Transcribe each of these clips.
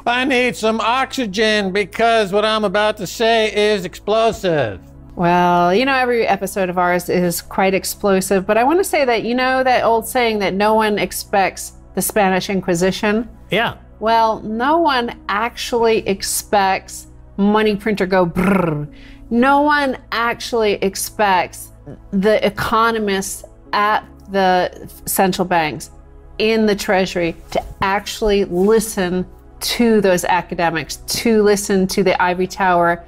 I need some oxygen because what I'm about to say is explosive. Well, you know, every episode of ours is quite explosive, but I want to say that, you know, that old saying that no one expects the Spanish Inquisition? Yeah. Well, no one actually expects money printer go brrr. No one actually expects the economists at the central banks in the Treasury to actually listen to those academics, to listen to the ivory tower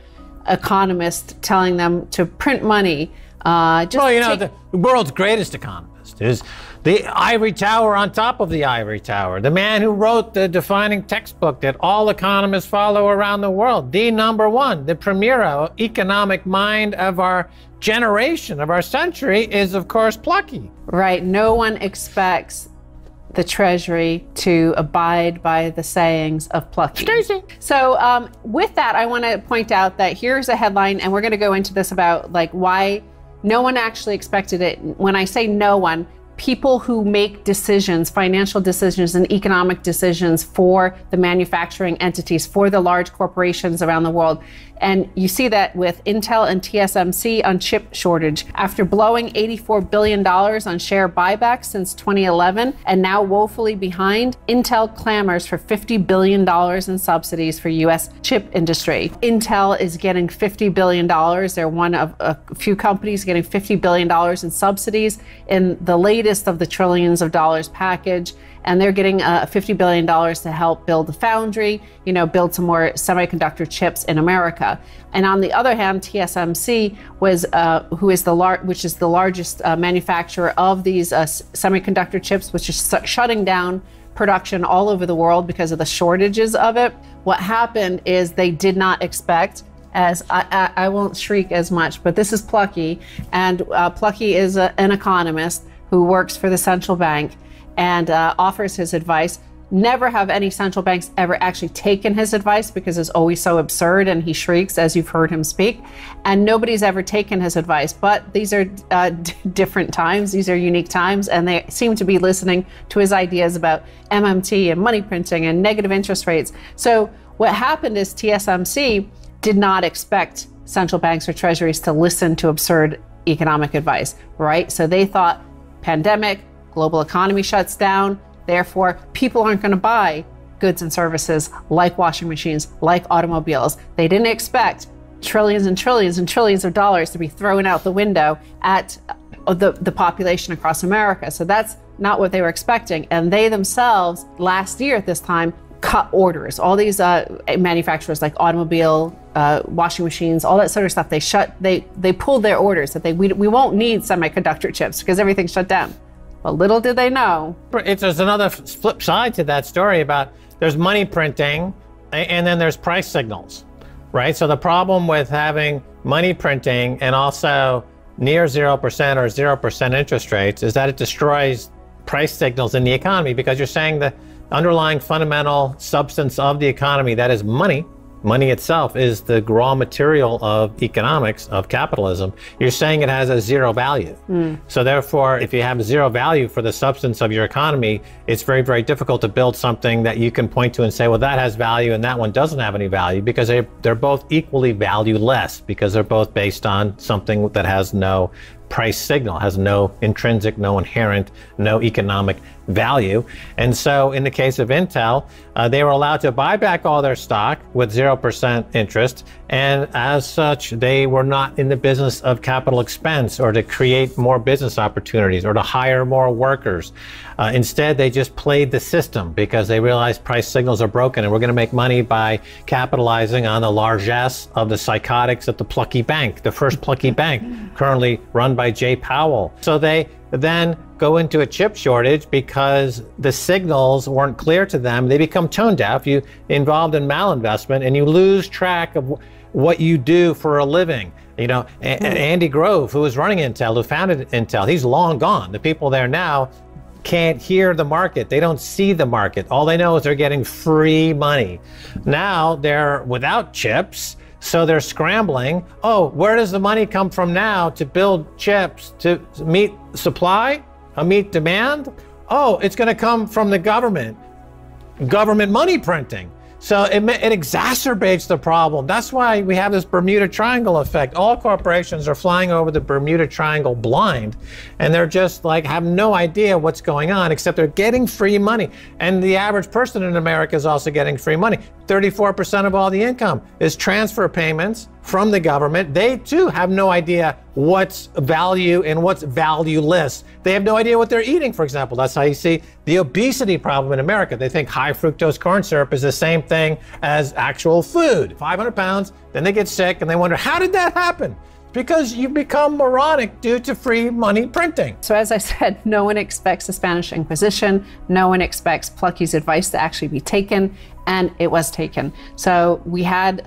economists telling them to print money. Well, you know, the world's greatest economist is the ivory tower on top of the ivory tower, the man who wrote the defining textbook that all economists follow around the world, the number one, the premier economic mind of our generation, of our century, is, of course, Plucky. Right. No one expects the Treasury to abide by the sayings of Plucky. Stacy. So with that, I want to point out that here's a headline, and we're going to go into this about like why no one actually expected it. When I say no one, people who make decisions, financial decisions and economic decisions for the manufacturing entities, for the large corporations around the world. And you see that with Intel and TSMC on chip shortage. After blowing $84 billion on share buybacks since 2011 and now woefully behind, Intel clamors for $50 billion in subsidies for US chip industry. Intel is getting $50 billion. They're one of a few companies getting $50 billion in subsidies in the latest of the trillions of dollars package. And they're getting $50 billion to help build the foundry, you know, build some more semiconductor chips in America. And on the other hand, TSMC was, which is the largest manufacturer of these semiconductor chips, which is shutting down production all over the world because of the shortages of it. What happened is they did not expect, as I won't shriek as much, but this is Plucky, and Plucky is an economist who works for the central bank and offers his advice. Never have any central banks ever actually taken his advice because it's always so absurd and he shrieks as you've heard him speak. And nobody's ever taken his advice, but these are different times. These are unique times, and they seem to be listening to his ideas about MMT and money printing and negative interest rates. So what happened is TSMC did not expect central banks or treasuries to listen to absurd economic advice, right? So they thought pandemic, global economy shuts down, therefore people aren't going to buy goods and services like washing machines, like automobiles. They didn't expect trillions and trillions and trillions of dollars to be thrown out the window at the population across America. So that's not what they were expecting. And they themselves, last year at this time, cut orders. All these manufacturers like automobile, washing machines, all that sort of stuff, they pulled their orders that we won't need semiconductor chips because everything's shut down. Well, little did they know. There's another flip side to that story about there's money printing and then there's price signals, right? So the problem with having money printing and also near 0% or 0% interest rates is that it destroys price signals in the economy because you're saying the underlying fundamental substance of the economy, that is money. Money itself is the raw material of economics, of capitalism. You're saying it has a zero value. So therefore, if you have zero value for the substance of your economy, it's very, very difficult to build something that you can point to and say, well, that has value and that one doesn't have any value, because they're both equally valueless, because they're both based on something that has no price signal, has no intrinsic, no inherent, no economic value. And so in the case of Intel, they were allowed to buy back all their stock with 0% interest. And as such, they were not in the business of capital expense or to create more business opportunities or to hire more workers. Instead, they just played the system because they realized price signals are broken and we're going to make money by capitalizing on the largesse of the psychotics at the Plucky Bank, the first Plucky Bank, currently run by Jay Powell. So they then go into a chip shortage because the signals weren't clear to them. They become tone deaf. You involved in malinvestment and you lose track of what you do for a living. You know, Andy Grove, who was running Intel, who founded Intel, he's long gone. The people there now can't hear the market. They don't see the market. All they know is they're getting free money. Now they're without chips, so they're scrambling. Oh, where does the money come from now to build chips to meet supply, meet demand? Oh, it's going to come from the government money printing. So it exacerbates the problem. That's why we have this Bermuda Triangle effect. All corporations are flying over the Bermuda Triangle blind, and they're just like have no idea what's going on, except they're getting free money. And the average person in America is also getting free money. 34% of all the income is transfer payments from the government. They too have no idea what's value and what's valueless. They have no idea what they're eating, for example. That's how you see the obesity problem in America. They think high fructose corn syrup is the same thing as actual food. 500 pounds, then they get sick and they wonder, how did that happen? Because you become moronic due to free money printing. So as I said, no one expects the Spanish Inquisition. No one expects Plucky's advice to actually be taken, and it was taken. So we had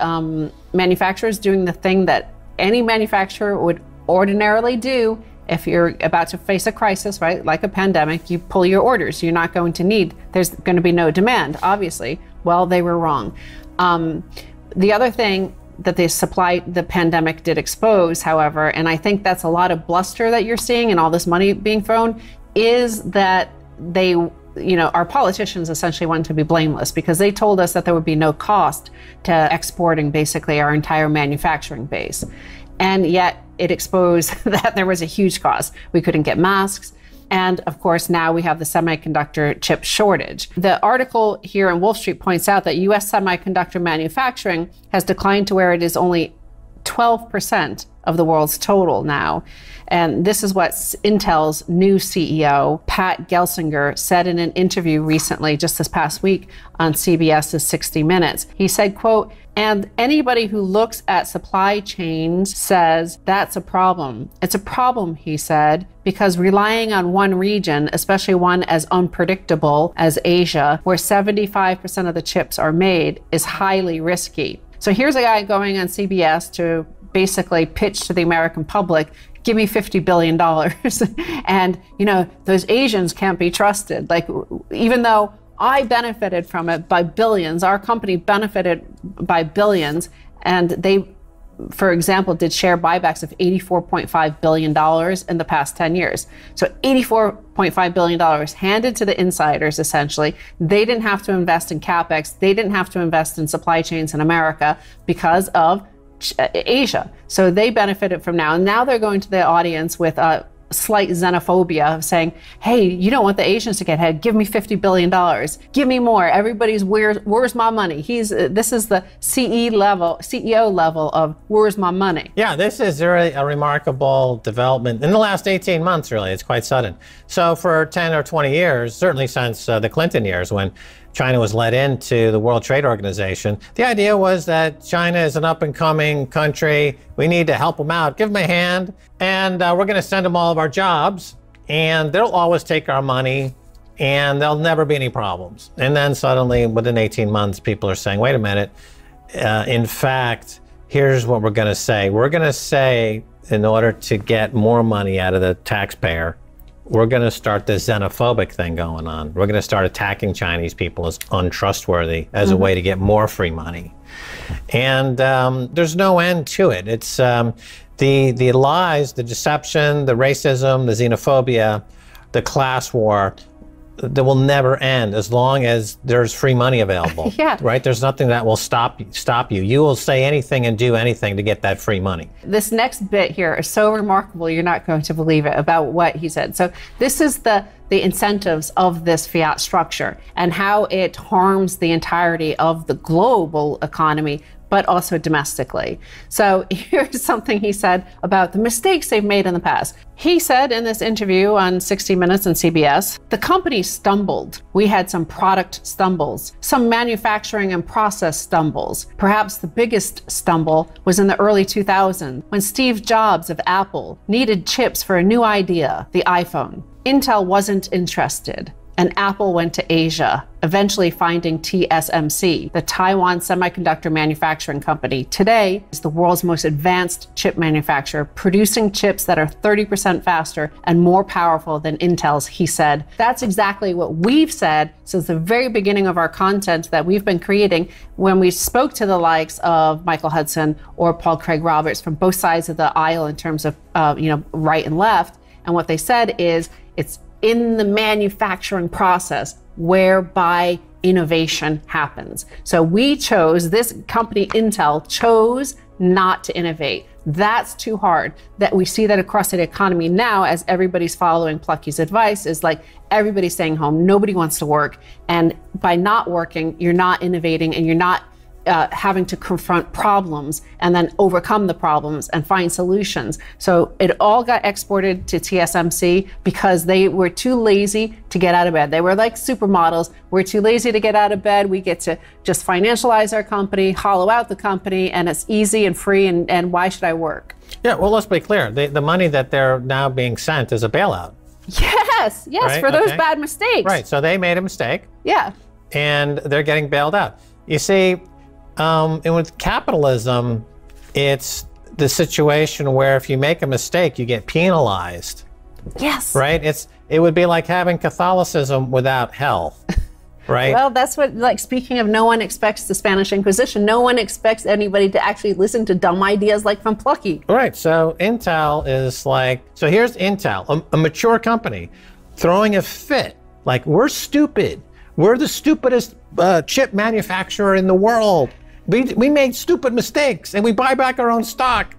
manufacturers doing the thing that any manufacturer would ordinarily do if you're about to face a crisis, right? Like a pandemic, you pull your orders. You're not going to need, there's going to be no demand, obviously. Well, they were wrong. The other thing that the pandemic did expose, however, and I think that's a lot of bluster that you're seeing and all this money being thrown, is that they, our politicians essentially want to be blameless because they told us that there would be no cost to exporting basically our entire manufacturing base. And yet it exposed that there was a huge cost. We couldn't get masks. And of course, now we have the semiconductor chip shortage. The article here in Wolf Street points out that US semiconductor manufacturing has declined to where it is only 12% of the world's total now. And this is what Intel's new CEO, Pat Gelsinger, said in an interview recently, just this past week on CBS's 60 Minutes. He said, quote, "And anybody who looks at supply chains says that's a problem. It's a problem," he said, "because relying on one region, especially one as unpredictable as Asia, where 75% of the chips are made, is highly risky." So here's a guy going on CBS to basically pitch to the American public, give me $50 billion. And, those Asians can't be trusted. Like, even though I benefited from it by billions, our company benefited by billions, and they, for example, did share buybacks of $84.5 billion in the past 10 years. So $84.5 billion handed to the insiders, essentially. They didn't have to invest in CapEx. They didn't have to invest in supply chains in America because of Asia. So they benefited from now. And now they're going to the audience with a slight xenophobia of saying, hey, you don't want the Asians to get ahead. Give me $50 billion. Give me more. Everybody's, where's my money? This is the CEO level of where's my money? Yeah, this is really a remarkable development in the last 18 months, really. It's quite sudden. So for 10 or 20 years, certainly since the Clinton years when China was let into the World Trade Organization, the idea was that China is an up-and-coming country. We need to help them out, give them a hand, and we're going to send them all of our jobs, and they'll always take our money, and there'll never be any problems. And then suddenly, within 18 months, people are saying, wait a minute, in fact, here's what we're going to say. We're going to say, in order to get more money out of the taxpayer, we're going to start this xenophobic thing going on. We're going to start attacking Chinese people as untrustworthy as a way to get more free money. And there's no end to it. It's the lies, the deception, the racism, the xenophobia, the class war, that will never end as long as there's free money available. Yeah. Right? There's nothing that will stop you. You will say anything and do anything to get that free money. This next bit here is so remarkable, you're not going to believe it, about what he said. So this is the incentives of this fiat structure and how it harms the entirety of the global economy, but also domestically. So here's something he said about the mistakes they've made in the past. He said in this interview on 60 Minutes and CBS, the company stumbled. We had some product stumbles, some manufacturing and process stumbles. Perhaps the biggest stumble was in the early 2000s when Steve Jobs of Apple needed chips for a new idea, the iPhone. Intel wasn't interested, and Apple went to Asia, eventually finding TSMC, the Taiwan semiconductor manufacturing company. Today is the world's most advanced chip manufacturer, producing chips that are 30% faster and more powerful than Intel's, he said. That's exactly what we've said since the very beginning of our content that we've been creating when we spoke to the likes of Michael Hudson or Paul Craig Roberts from both sides of the aisle in terms of right and left. And what they said is it's in the manufacturing process whereby innovation happens. So we chose, this company Intel chose not to innovate. That's too hard. That we see that across the economy now, as everybody's following Plucky's advice, is like everybody's staying home. Nobody wants to work. And by not working, you're not innovating, and you're not having to confront problems and then overcome the problems and find solutions. So it all got exported to TSMC because they were too lazy to get out of bed. They were like supermodels. We're too lazy to get out of bed. We get to just financialize our company, hollow out the company, and it's easy and free, and why should I work? Yeah, well, let's be clear. The money that they're now being sent is a bailout. Yes, Right? for those Okay. bad mistakes. Right, so they made a mistake. Yeah. And they're getting bailed out. You see, and with capitalism, it's the situation where if you make a mistake, you get penalized, Yes. right? It would be like having Catholicism without hell, right? Well, that's what, like, speaking of, no one expects the Spanish Inquisition. No one expects anybody to actually listen to dumb ideas like from Plucky. Right, so Intel is like, so here's Intel, a mature company, throwing a fit, like, we're stupid. We're the stupidest chip manufacturer in the world. We made stupid mistakes, and we buy back our own stock.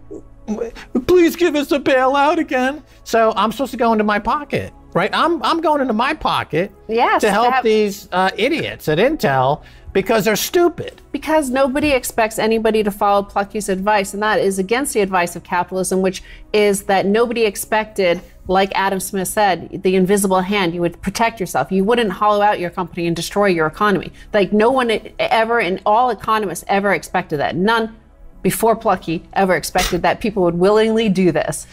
Please give us a bailout again. So I'm supposed to go into my pocket, right? I'm going into my pocket Yes, to help these idiots at Intel because they're stupid. Because nobody expects anybody to follow Plucky's advice, and that is against the advice of capitalism, which is that nobody expected, like Adam Smith said, the invisible hand. You would protect yourself. You wouldn't hollow out your company and destroy your economy. Like, no one ever, and all economists ever expected that. None before Plucky ever expected that people would willingly do this.